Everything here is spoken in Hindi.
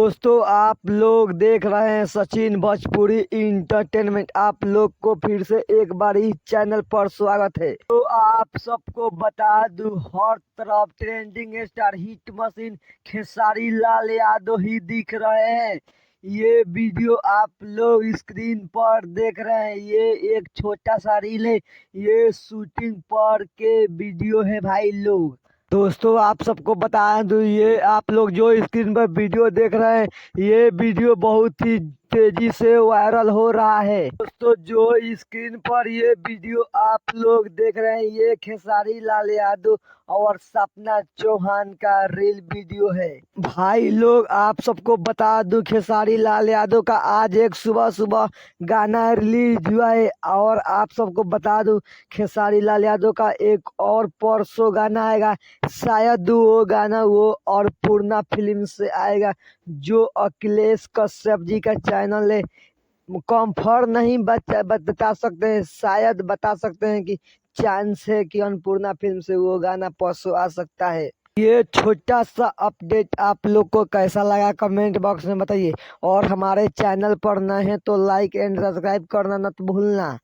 दोस्तों आप लोग देख रहे हैं सचिन भोजपुरी इंटरटेनमेंट। आप लोग को फिर से एक बार इस चैनल पर स्वागत है। तो आप सबको बता दूं, हर तरफ trending star hit machine Khesari Lal Yadav ही दिख रहे हैं। ये वीडियो आप लोग स्क्रीन पर देख रहे हैं, ये एक छोटा सा रील है। ये शूटिंग पर के वीडियो है भाई लोग। दोस्तों आप सबको बता दूं, ये आप लोग जो स्क्रीन पर वीडियो देख रहे हैं, ये वीडियो बहुत ही तेजी से वायरल हो रहा है। दोस्तों जो स्क्रीन पर ये वीडियो आप लोग देख रहे हैं, ये खेसारी लाल यादव और सपना चौहान का रील वीडियो है। भाई लोग आप सबको बता दूं, खेसारी लाल यादव का आज एक सुबह सुबह गाना रिलीज हुआ है। और आप सबको बता दूं, खेसारी लाल यादव का एक और परसों गाना आएगा। शायद वो गाना वो और पूर्णा फिल्म से आएगा, जो अखिलेश कश्यप जी का चैनल है। कंफर्म नहीं बता सकते हैं, शायद बता सकते हैं कि चांस है कि अन्नपूर्णा फिल्म से वो गाना परसों आ सकता है। ये छोटा सा अपडेट आप लोग को कैसा लगा कमेंट बॉक्स में बताइए। और हमारे चैनल पर नए हैं तो लाइक एंड सब्सक्राइब करना मत भूलना।